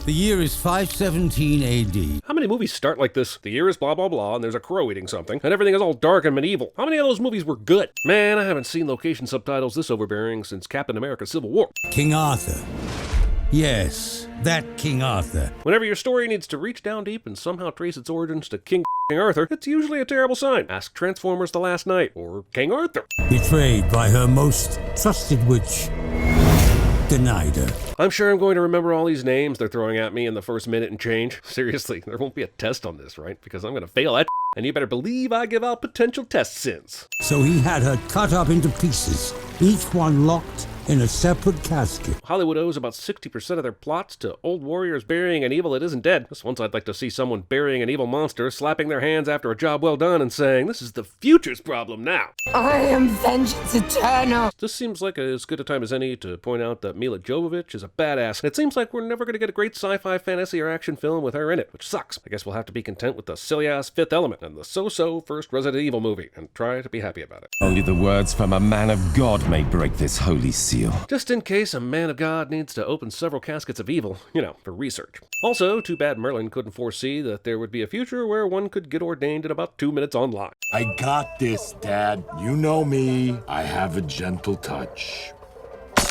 The year is 517 AD. How many movies start like this? The year is blah blah blah, and there's a crow eating something, and everything is all dark and medieval. How many of those movies were good? Man, I haven't seen location subtitles this overbearing since Captain America Civil War. King Arthur. Yes, that King Arthur. Whenever your story needs to reach down deep and somehow trace its origins to King Arthur, it's usually a terrible sign. Ask Transformers The Last Knight, or King Arthur. Betrayed by her most trusted witch. Denied her. I'm sure I'm going to remember all these names they're throwing at me in the first minute and change. Seriously, there won't be a test on this, right? Because I'm going to fail at and you better believe I give out potential test sins. So he had her cut up into pieces, each one locked in a separate casket. Hollywood owes about 60% of their plots to old warriors burying an evil that isn't dead. Just once I'd like to see someone burying an evil monster, slapping their hands after a job well done and saying, "This is the future's problem now." I am vengeance eternal. This seems like as good a time as any to point out that Mila Jovovich is a badass. It seems like we're never going to get a great sci-fi, fantasy, or action film with her in it, which sucks. I guess we'll have to be content with the silly-ass Fifth Element and the so-so first Resident Evil movie and try to be happy about it. Only the words from a man of God may break this holy seal. Just in case a man of God needs to open several caskets of evil, for research. Also, too bad Merlin couldn't foresee that there would be a future where one could get ordained in about 2 minutes online. I got this, Dad. You know me. I have a gentle touch.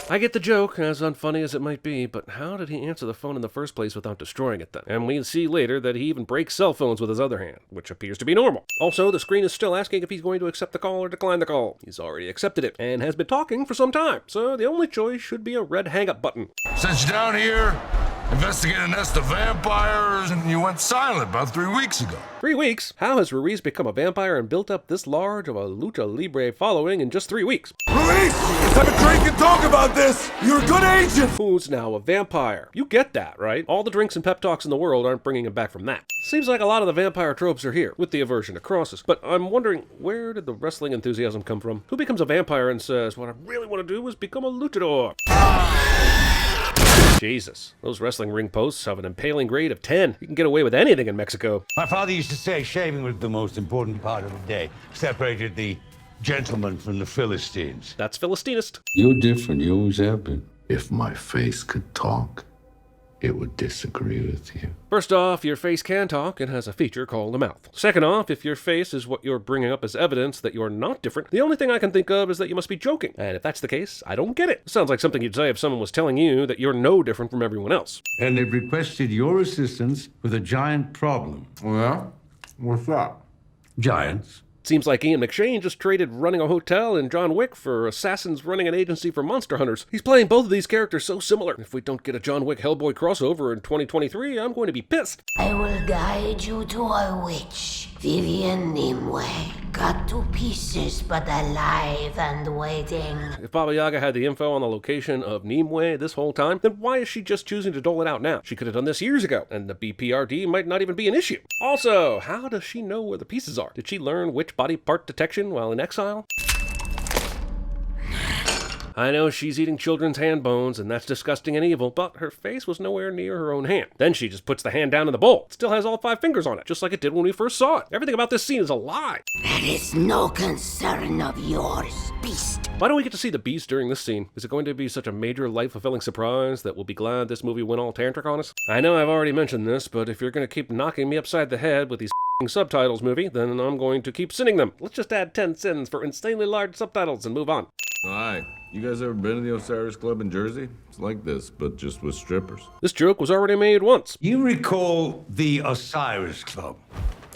I get the joke, as unfunny as it might be, but how did he answer the phone in the first place without destroying it then? And we see later that he even breaks cell phones with his other hand, which appears to be normal. Also, the screen is still asking if he's going to accept the call or decline the call. He's already accepted it, and has been talking for some time, so the only choice should be a red hang-up button. Sent you down here, investigate a nest of vampires, and you went silent about 3 weeks ago. 3 weeks? How has Ruiz become a vampire and built up this large of a lucha libre following in just 3 weeks? Ruiz, let's have a drink and talk about this. You're a good agent. Who's now a vampire? You get that, right? All the drinks and pep talks in the world aren't bringing him back from that. Seems like a lot of the vampire tropes are here, with the aversion to crosses. But I'm wondering, where did the wrestling enthusiasm come from? Who becomes a vampire and says, "What I really want to do is become a luchador"? Jesus, those wrestling ring posts have an impaling grade of 10. You can get away with anything in Mexico. My father used to say shaving was the most important part of the day. Separated the gentleman from the Philistines. That's Philistinist. You're different. You always have been. If my face could talk, it would disagree with you. First off, your face can talk. It has a feature called a mouth. Second off, if your face is what you're bringing up as evidence that you're not different, the only thing I can think of is that you must be joking. And if that's the case, I don't get it. It sounds like something you'd say if someone was telling you that you're no different from everyone else. And they've requested your assistance with a giant problem. Well, what's that? Giants? Seems like Ian McShane just traded running a hotel in John Wick for assassins running an agency for monster hunters. He's playing both of these characters so similar. If we don't get a John Wick Hellboy crossover in 2023, I'm going to be pissed. I will guide you to a witch, Vivian Nimue. Cut to pieces, but alive and waiting. If Baba Yaga had the info on the location of Nimue this whole time, then why is she just choosing to dole it out now? She could have done this years ago, and the BPRD might not even be an issue. Also, how does she know where the pieces are? Did she learn which body part detection while in exile? I know she's eating children's hand bones, and that's disgusting and evil, but her face was nowhere near her own hand. Then she just puts the hand down in the bowl. It still has all 5 fingers on it, just like it did when we first saw it. Everything about this scene is a lie. That is no concern of yours, beast. Why don't we get to see the beast during this scene? Is it going to be such a major life-fulfilling surprise that we'll be glad this movie went all tantric on us? I know I've already mentioned this, but if you're going to keep knocking me upside the head with these subtitles movie, then I'm going to keep sinning them. Let's just add 10 sins for insanely large subtitles and move on. Hi. You guys ever been to the Osiris Club in Jersey? It's like this, but just with strippers. This joke was already made once. You recall the Osiris Club?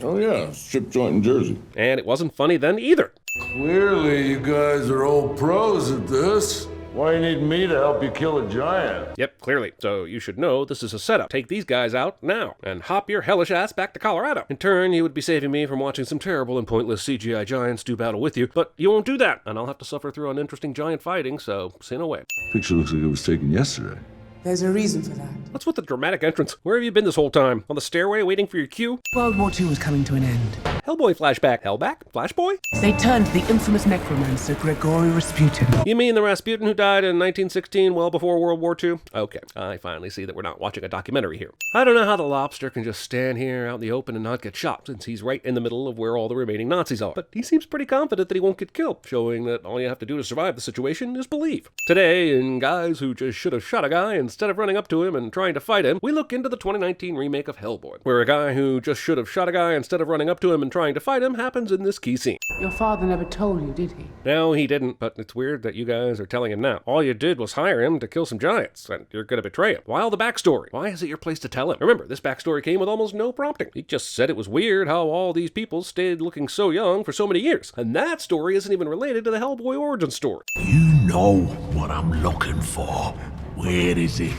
Oh yeah, strip joint in Jersey. And it wasn't funny then either. Clearly, you guys are old pros at this. Why you need me to help you kill a giant? Yep, clearly. So you should know this is a setup. Take these guys out now and hop your hellish ass back to Colorado. In turn, you would be saving me from watching some terrible and pointless CGI giants do battle with you, but you won't do that, and I'll have to suffer through uninteresting giant fighting, so sin away. Picture looks like it was taken yesterday. There's a reason for that. What's with the dramatic entrance? Where have you been this whole time? On the stairway waiting for your cue? World War II was coming to an end. Hellboy flashback. Hellback? Flashboy? They turned to the infamous necromancer Grigori Rasputin. You mean the Rasputin who died in 1916, well before World War II? Okay, I finally see that we're not watching a documentary here. I don't know how the Lobster can just stand here out in the open and not get shot, since he's right in the middle of where all the remaining Nazis are. But he seems pretty confident that he won't get killed, showing that all you have to do to survive the situation is believe. Today, in guys who just should have shot a guy and instead of running up to him and trying to fight him, we look into the 2019 remake of Hellboy, where a guy who just should have shot a guy instead of running up to him and trying to fight him happens in this key scene. Your father never told you, did he? No, he didn't, but it's weird that you guys are telling him now. All you did was hire him to kill some giants, and you're gonna betray him. Why all the backstory? Why is it your place to tell him? Remember, this backstory came with almost no prompting. He just said it was weird how all these people stayed looking so young for so many years, and that story isn't even related to the Hellboy origin story. You know what I'm looking for. Where is he?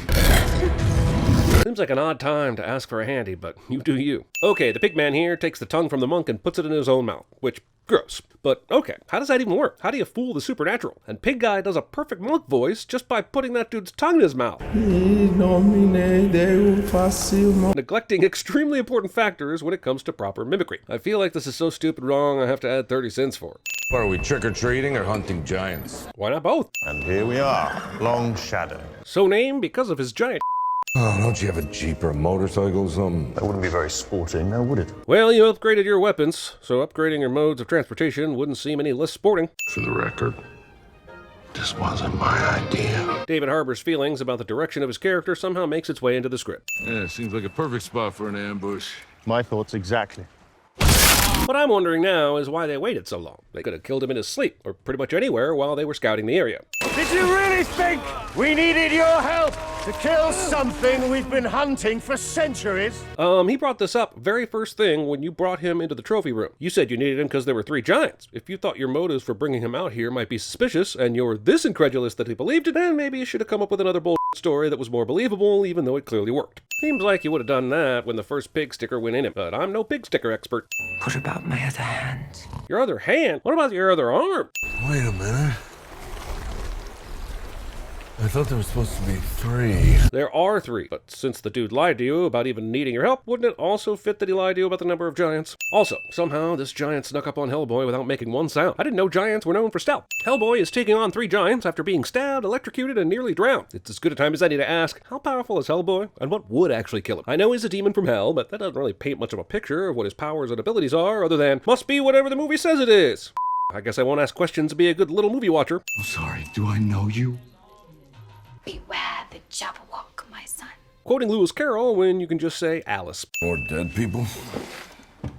Seems like an odd time to ask for a handy, but you do you. Okay, the pigman here takes the tongue from the monk and puts it in his own mouth, which, gross. But okay, how does that even work? How do you fool the supernatural? And Pig Guy does a perfect monk voice just by putting that dude's tongue in his mouth. Neglecting extremely important factors when it comes to proper mimicry. I feel like this is so stupid wrong I have to add 30 cents for it. What are we, trick-or-treating or hunting giants? Why not both? And here we are, Longshadow. So named because of his giant. Oh, don't you have a Jeep or a motorcycle or something? That wouldn't be very sporting, now would it? Well, you upgraded your weapons, so upgrading your modes of transportation wouldn't seem any less sporting. For the record, this wasn't my idea. David Harbour's feelings about the direction of his character somehow makes its way into the script. Yeah, seems like a perfect spot for an ambush. My thoughts exactly. What I'm wondering now is why they waited so long. They could have killed him in his sleep, or pretty much anywhere while they were scouting the area. Did you really think we needed your help to kill something we've been hunting for centuries? He brought this up very first thing when you brought him into the trophy room. You said you needed him because there were 3 giants. If you thought your motives for bringing him out here might be suspicious, and you're this incredulous that he believed it, then maybe you should have come up with another bullshit story that was more believable, even though it clearly worked. Seems like you would have done that when the first pig sticker went in him, but I'm no pig sticker expert. What about my other hand? Your other hand? What about your other arm? Wait a minute. I thought there was supposed to be 3. There are 3, but since the dude lied to you about even needing your help, wouldn't it also fit that he lied to you about the number of giants? Also, somehow this giant snuck up on Hellboy without making one sound. I didn't know giants were known for stealth. Hellboy is taking on 3 giants after being stabbed, electrocuted, and nearly drowned. It's as good a time as any to ask, how powerful is Hellboy, and what would actually kill him? I know he's a demon from hell, but that doesn't really paint much of a picture of what his powers and abilities are, other than, must be whatever the movie says it is. I guess I won't ask questions to be a good little movie watcher. I'm sorry, do I know you? Beware the Jabberwock, my son. Quoting Lewis Carroll when you can just say Alice. More dead people?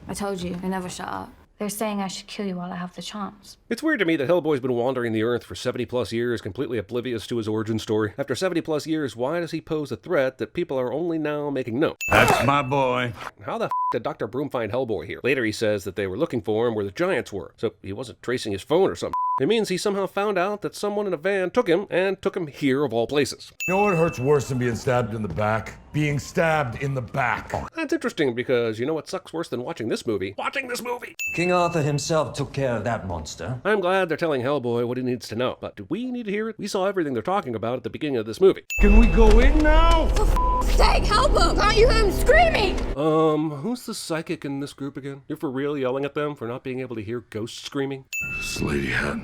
I told you, they never shut up. They're saying I should kill you while I have the chance. It's weird to me that Hellboy's been wandering the earth for 70 plus years, completely oblivious to his origin story. After 70 plus years, why does he pose a threat that people are only now making known? That's my boy. How the did Dr. Broom find Hellboy here? Later he says that they were looking for him where the giants were, so he wasn't tracing his phone or something. It means he somehow found out that someone in a van took him, and took him here of all places. You know what hurts worse than being stabbed in the back? Being stabbed in the back. That's interesting, because you know what sucks worse than watching this movie? Watching this movie! King Arthur himself took care of that monster. I'm glad they're telling Hellboy what he needs to know, but do we need to hear it? We saw everything they're talking about at the beginning of this movie. Can we go in now? For f***'s sake, help him! Can't you hear him screaming? Who's the psychic in this group again? You're for real yelling at them for not being able to hear ghosts screaming? This lady hadn't.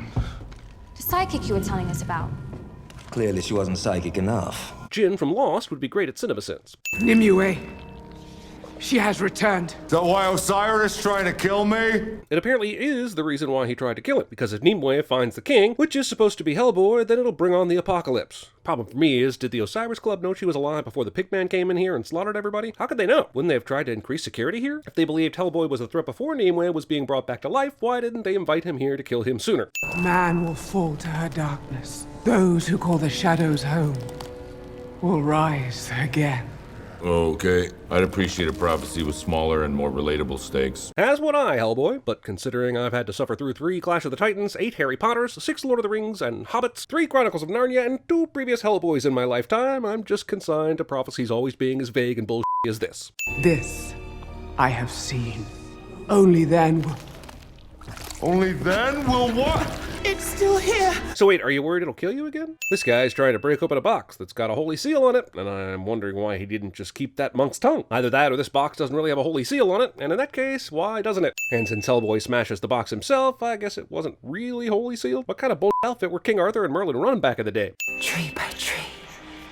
The psychic you were telling us about. Clearly she wasn't psychic enough. Jin from Lost would be great at CinemaSins. Nimue. She has returned. Is that why Osiris is trying to kill me? It apparently is the reason why he tried to kill him, because if Nimue finds the king, which is supposed to be Hellboy, then it'll bring on the apocalypse. Problem for me is, did the Osiris Club know she was alive before the Pigman came in here and slaughtered everybody? How could they know? Wouldn't they have tried to increase security here? If they believed Hellboy was a threat before Nimue was being brought back to life, why didn't they invite him here to kill him sooner? Man will fall to her darkness. Those who call the shadows home will rise again. Okay, I'd appreciate a prophecy with smaller and more relatable stakes. As would I, Hellboy, but considering I've had to suffer through 3 Clash of the Titans, 8 Harry Potters, 6 Lord of the Rings and Hobbits, 3 Chronicles of Narnia, and 2 previous Hellboys in my lifetime, I'm just consigned to prophecies always being as vague and bullshit as this. This I have seen. Only then will... Only then will what? It's still here! So wait, are you worried it'll kill you again? This guy's trying to break open a box that's got a holy seal on it, and I'm wondering why he didn't just keep that monk's tongue. Either that or this box doesn't really have a holy seal on it, and in that case, why doesn't it? And since Hellboy smashes the box himself, I guess it wasn't really holy sealed. What kind of bull outfit were King Arthur and Merlin running back in the day? Tree by tree,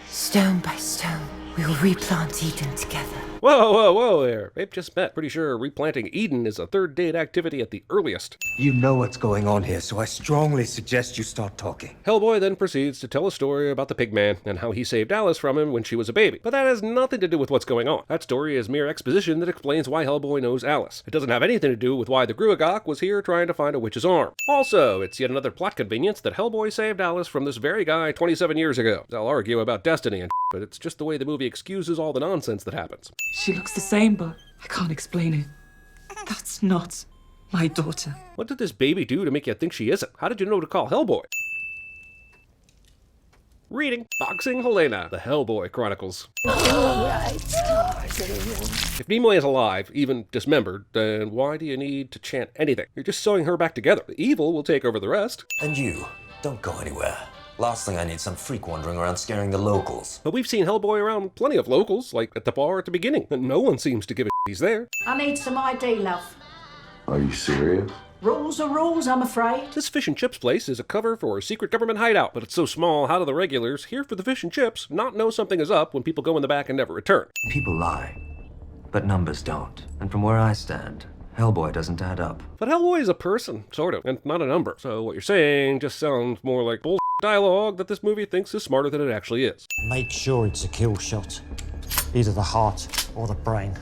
stone by stone, we will replant Eden together. Whoa there. They've just met. Pretty sure replanting Eden is a third date activity at the earliest. You know what's going on here, so I strongly suggest you start talking. Hellboy then proceeds to tell a story about the Pigman and how he saved Alice from him when she was a baby. But that has nothing to do with what's going on. That story is mere exposition that explains why Hellboy knows Alice. It doesn't have anything to do with why the Gruagach was here trying to find a witch's arm. Also, it's yet another plot convenience that Hellboy saved Alice from this very guy 27 years ago. They'll argue about destiny and but it's just the way the movie excuses all the nonsense that happens. She looks the same, but I can't explain it. That's not my daughter. What did this baby do to make you think she isn't? How did you know to call Hellboy? Reading Boxing Helena, the Hellboy Chronicles. If Nimoy is alive, even dismembered, then why do you need to chant anything? You're just sewing her back together. The evil will take over the rest. And you, don't go anywhere. Last thing I need some freak wandering around scaring the locals. But we've seen Hellboy around plenty of locals, like at the bar at the beginning, and no one seems to give a he's there. I need some ID, love. Are you serious? Rules are rules, I'm afraid. This fish and chips place is a cover for a secret government hideout, but it's so small, how do the regulars, here for the fish and chips, not know something is up when people go in the back and never return? People lie, but numbers don't. And from where I stand, Hellboy doesn't add up. But Hellboy is a person, sort of, and not a number. So what you're saying just sounds more like bull dialogue that this movie thinks is smarter than it actually is. Make sure it's a kill shot. Either the heart or the brain.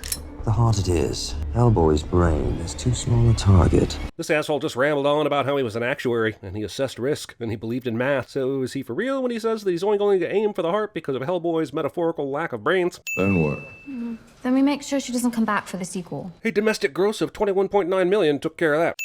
The heart it is. Hellboy's brain is too small a target. This asshole just rambled on about how he was an actuary, and he assessed risk, and he believed in math. So is he for real when he says that he's only going to aim for the heart because of Hellboy's metaphorical lack of brains? Then what? Then we make sure she doesn't come back for the sequel. A domestic gross of $21.9 million took care of that.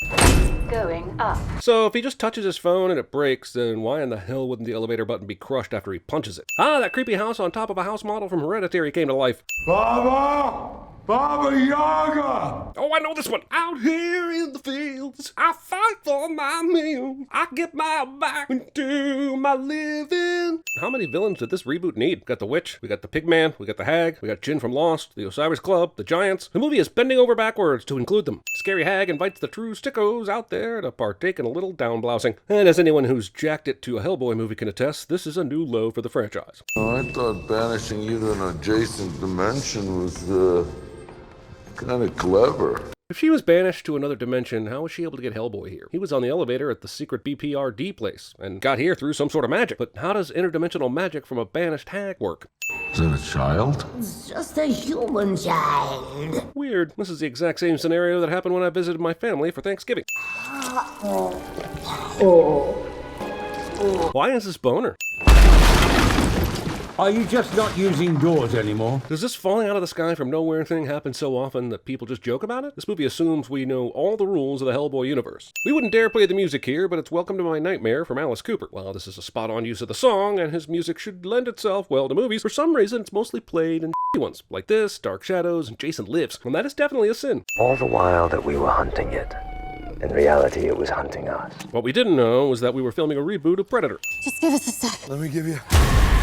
Going up. So if he just touches his phone and it breaks, then why in the hell wouldn't the elevator button be crushed after he punches it? Ah, that creepy house on top of a house model from Hereditary came to life. Baba! Baba Yaga! Oh, I know this one. Out here in the fields, I fight for my meal. I get my back and do my living. How many villains did this reboot need? We got the witch, we got the pigman, we got the hag, we got Jin from Lost, the Osiris Club, the giants. The movie is bending over backwards to include them. Scary Hag invites the true stickos out there to partake in a little down-blousing. And as anyone who's jacked it to a Hellboy movie can attest, this is a new low for the franchise. I thought banishing you to an adjacent dimension was, kind of clever. If she was banished to another dimension, how was she able to get Hellboy here? He was on the elevator at the secret BPRD place, and got here through some sort of magic. But how does interdimensional magic from a banished hag work? Is it a child? It's just a human child. Weird. This is the exact same scenario that happened when I visited my family for Thanksgiving. Why is this boner? Are you just not using doors anymore? Does this falling out of the sky from nowhere thing happen so often that people just joke about it? This movie assumes we know all the rules of the Hellboy universe. We wouldn't dare play the music here, but it's Welcome to My Nightmare from Alice Cooper. While this is a spot-on use of the song, and his music should lend itself well to movies, for some reason it's mostly played in ones, like this, Dark Shadows, and Jason Lives, and that is definitely a sin. All the while that we were hunting it. In reality, it was hunting us. What we didn't know was that we were filming a reboot of Predator. Just give us a sec. Let me give you...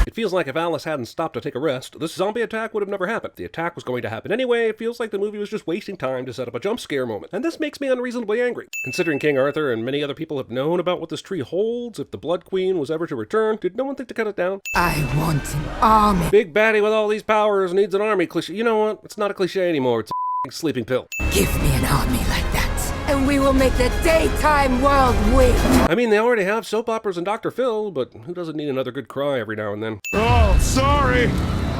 It feels like if Alice hadn't stopped to take a rest, this zombie attack would have never happened. The attack was going to happen anyway. It feels like the movie was just wasting time to set up a jump scare moment. And this makes me unreasonably angry. Considering King Arthur and many other people have known about what this tree holds, if the Blood Queen was ever to return, did no one think to cut it down? I want an army. Big baddie with all these powers needs an army cliche. You know what? It's not a cliche anymore. It's a sleeping pill. Give me an army like that, and we will make the daytime world win. I mean, they already have soap operas and Dr. Phil, but who doesn't need another good cry every now and then? Oh, sorry!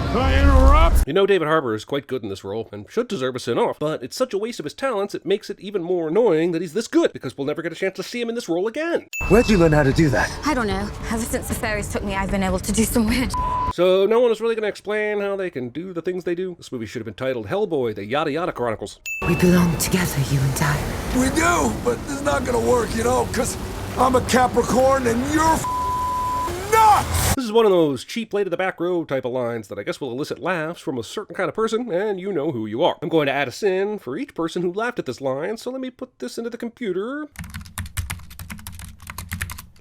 I interrupt? You know David Harbour is quite good in this role, and should deserve a sin-off, but it's such a waste of his talents it makes it even more annoying that he's this good, because we'll never get a chance to see him in this role again. Where'd you learn how to do that? I don't know. Ever since the fairies took me, I've been able to do some weird. So no one is really going to explain how they can do the things they do? This movie should have been titled Hellboy, the Yada Yada Chronicles. We belong together, you and I. We do, but it's not gonna work, you know, because I'm a Capricorn and you're nuts! This is one of those cheap lay to the back row type of lines that I guess will elicit laughs from a certain kind of person, and you know who you are. I'm going to add a sin for each person who laughed at this line, so let me put this into the computer.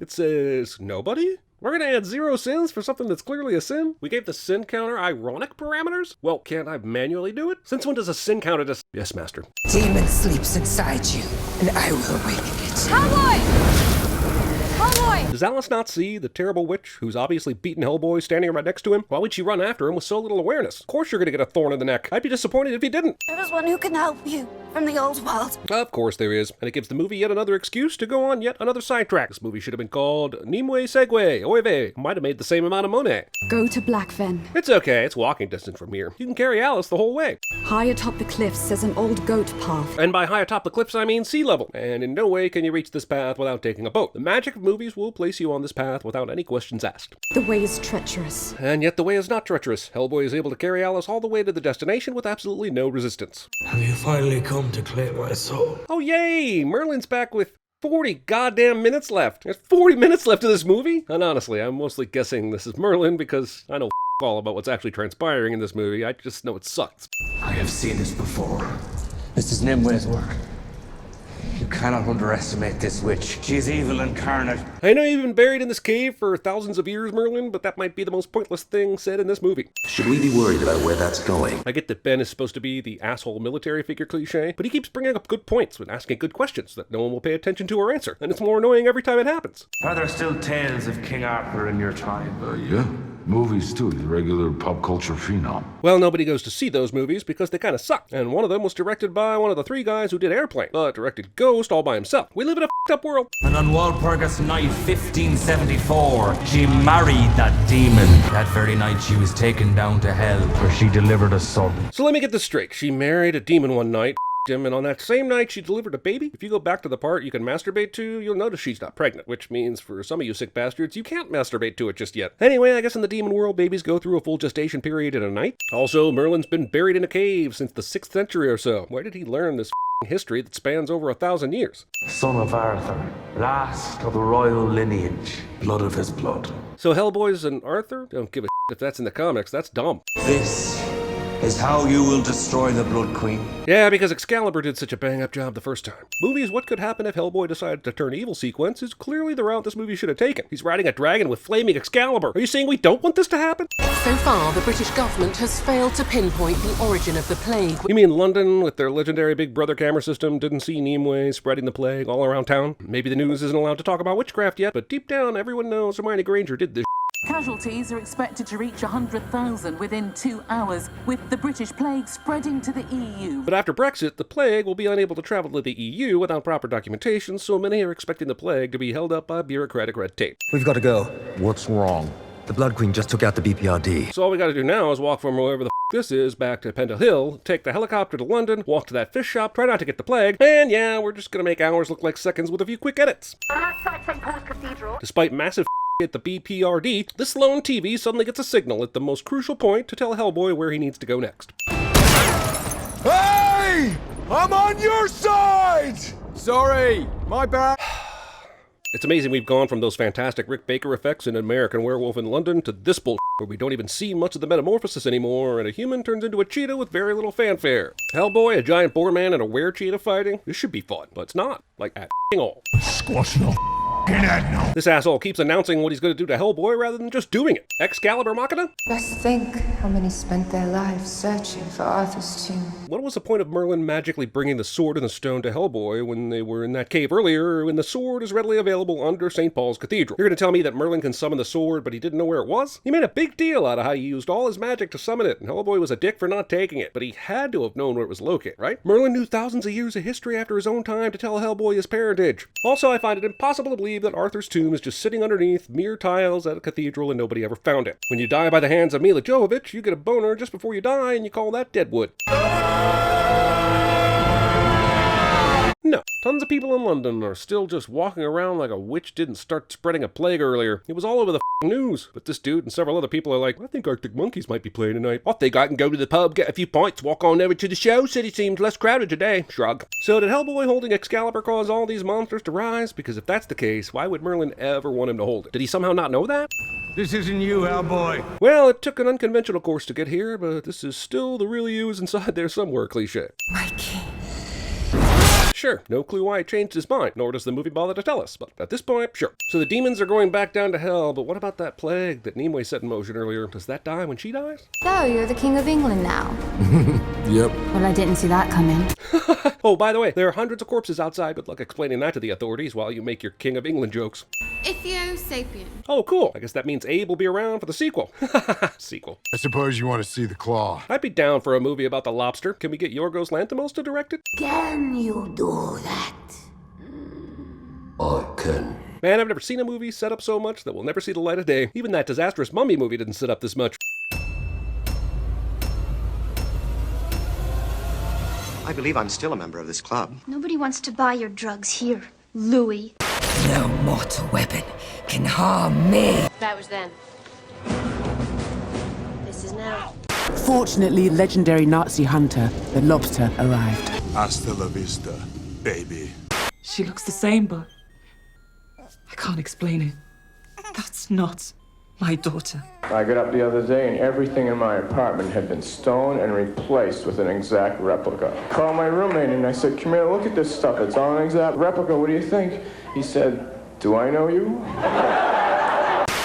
It says, nobody? We're gonna add 0 sins for something that's clearly a sin? We gave the sin counter ironic parameters? Well, can't I manually do it? Since when does a sin counter just... Yes, master. Demon sleeps inside you, and I will awaken it. Hellboy! Hellboy! Does Alice not see the terrible witch who's obviously beaten Hellboy standing right next to him? Why would she run after him with so little awareness? Of course you're gonna get a thorn in the neck. I'd be disappointed if you didn't. There is one who can help you from the old world. Of course there is, and it gives the movie yet another excuse to go on yet another sidetrack. This movie should have been called Nimue Segway, Oive. Might have made the same amount of money. Go to Blackfen. It's okay, it's walking distance from here. You can carry Alice the whole way. High atop the cliffs is an old goat path. And by high atop the cliffs I mean sea level, and in no way can you reach this path without taking a boat. The magic of movies will place you on this path without any questions asked. The way is treacherous. And yet the way is not treacherous. Hellboy is able to carry Alice all the way to the destination with absolutely no resistance. Have you finally come to claim my soul? Oh yay! Merlin's back with 40 goddamn minutes left. There's 40 minutes left of this movie? And honestly, I'm mostly guessing this is Merlin because I know all about what's actually transpiring in this movie. I just know it sucks. I have seen this before. This is Nimue's work. You cannot underestimate this witch. She is evil incarnate. I know you've been buried in this cave for thousands of years, Merlin, but that might be the most pointless thing said in this movie. Should we be worried about where that's going? I get that Ben is supposed to be the asshole military figure cliche, but he keeps bringing up good points when asking good questions that no one will pay attention to or answer, and it's more annoying every time it happens. Are there still tales of King Arthur in your time? Yeah. Movies, too. He's a regular pop culture phenom. Well, nobody goes to see those movies because they kind of suck, and one of them was directed by one of the 3 guys who did Airplane, but directed Ghost all by himself. We live in a f***ed up world. And on Walpurgis night 1574, she married that demon. That very night she was taken down to hell, where she delivered a son. So let me get this straight. She married a demon one night, him, and on that same night she delivered a baby? If you go back to the part you can masturbate to, you'll notice she's not pregnant, which means for some of you sick bastards, you can't masturbate to it just yet. Anyway, I guess in the demon world, babies go through a full gestation period in a night. Also, Merlin's been buried in a cave since the 6th century or so. Where did he learn this history that spans over 1,000 years? Son of Arthur, last of the royal lineage, blood of his blood. So Hellboy's an Arthur? Don't give a if that's in the comics, that's dumb. This is how you will destroy the Blood Queen. Yeah, because Excalibur did such a bang-up job the first time. Movies What Could Happen If Hellboy Decided to Turn Evil sequence is clearly the route this movie should have taken. He's riding a dragon with flaming Excalibur. Are you saying we don't want this to happen? So far, the British government has failed to pinpoint the origin of the plague. You mean London, with their legendary Big Brother camera system, didn't see Nimue spreading the plague all around town? Maybe the news isn't allowed to talk about witchcraft yet, but deep down, everyone knows Hermione Granger did this. Casualties are expected to reach 100,000 within 2 hours, with the British plague spreading to the EU. But after Brexit, the plague will be unable to travel to the EU without proper documentation, so many are expecting the plague to be held up by bureaucratic red tape. We've got to go. What's wrong? The Blood Queen just took out the BPRD. So all we gotta do now is walk from wherever the this is back to Pendle Hill, take the helicopter to London, walk to that fish shop, try not to get the plague, and yeah, we're just gonna make hours look like seconds with a few quick edits. Outside St. Paul's Cathedral. Despite massive at the BPRD, this lone TV suddenly gets a signal at the most crucial point to tell Hellboy where he needs to go next. Hey! I'm on your side! Sorry, my bad. It's amazing we've gone from those fantastic Rick Baker effects in American Werewolf in London to this bull where we don't even see much of the metamorphosis anymore and a human turns into a cheetah with very little fanfare. Hellboy, a giant boar man, and a were-cheetah fighting? This should be fun, but it's not. Like at all. Squash no head, This asshole keeps announcing what he's going to do to Hellboy rather than just doing it. Excalibur Machina? Just think how many spent their lives searching for Arthur's tomb. What was the point of Merlin magically bringing the sword and the stone to Hellboy when they were in that cave earlier, when the sword is readily available under St. Paul's Cathedral? You're going to tell me that Merlin can summon the sword, but he didn't know where it was? He made a big deal out of how he used all his magic to summon it, and Hellboy was a dick for not taking it, but he had to have known where it was located, right? Merlin knew thousands of years of history after his own time to tell Hellboy his parentage. Also, I find it impossible to believe that Arthur's tomb is just sitting underneath mere tiles at a cathedral and nobody ever found it. When you die by the hands of Mila Jovovich, you get a boner just before you die and you call that deadwood. No, tons of people in London are still just walking around like a witch didn't start spreading a plague earlier. It was all over the news. But this dude and several other people are like, I think Arctic Monkeys might be playing tonight. I think I can go to the pub, get a few pints, walk on over to the show. City seems less crowded today. Shrug. So did Hellboy holding Excalibur cause all these monsters to rise? Because if that's the case, why would Merlin ever want him to hold it? Did he somehow not know that? This isn't you, Hellboy. Well, it took an unconventional course to get here, but this is still the real you is inside there somewhere cliche. My king. Sure, no clue why he changed his mind, nor does the movie bother to tell us, but at this point, sure. So the demons are going back down to hell, but what about that plague that Nimue set in motion earlier? Does that die when she dies? So, you're the King of England now. Yep. Well, I didn't see that coming. Oh, by the way, there are hundreds of corpses outside. Good luck explaining that to the authorities while you make your King of England jokes. Ethio-sapien. Oh, cool. I guess that means Abe will be around for the sequel. Sequel. I suppose you want to see the claw. I'd be down for a movie about the lobster. Can we get Yorgos Lanthimos to direct it? Can you do that? I can. Man, I've never seen a movie set up so much that will never see the light of day. Even that disastrous Mummy movie didn't set up this much. I believe I'm still a member of this club. Nobody wants to buy your drugs here, Louis. No mortal weapon can harm me. That was then. This is now. Fortunately, legendary Nazi hunter, the Lobster, arrived. Hasta la vista, baby. She looks the same, but I can't explain it. That's not my daughter. I got up the other day and everything in my apartment had been stolen and replaced with an exact replica. Called my roommate and I said, come here, look at this stuff. It's all an exact replica. What do you think? He said, do I know you?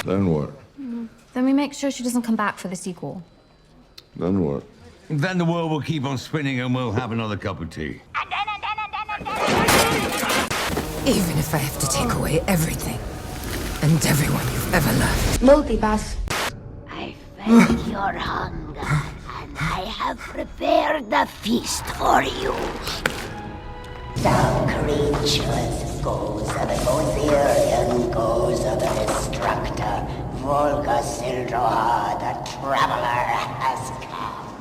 Then what? Then we make sure she doesn't come back for the sequel. Then what? Then the world will keep on spinning and we'll have another cup of tea. Even if I have to take away everything and everyone you've ever loved. Multipass. I felt your hunger, and I have prepared the feast for you. The creatures, goes of the Gozerian, goes of the Destructor, Volga Sildroha, the Traveler has come.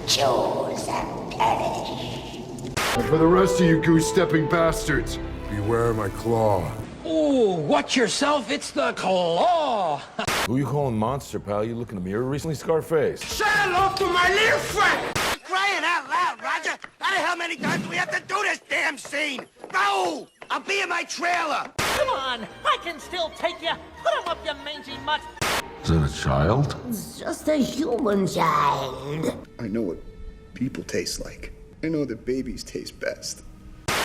Choose and perish. And for the rest of you goose-stepping bastards, beware my claw. Oh, watch yourself, it's the claw! Who you calling monster, pal? You look in the mirror recently, Scarface? Say hello to my little friend! Crying out loud, Roger! How many times do we have to do this damn scene? No! I'll be in my trailer! Come on, I can still take you. Put him up, you mangy mutt. Is that a child? It's just a human child. I know what people taste like. I know that babies taste best.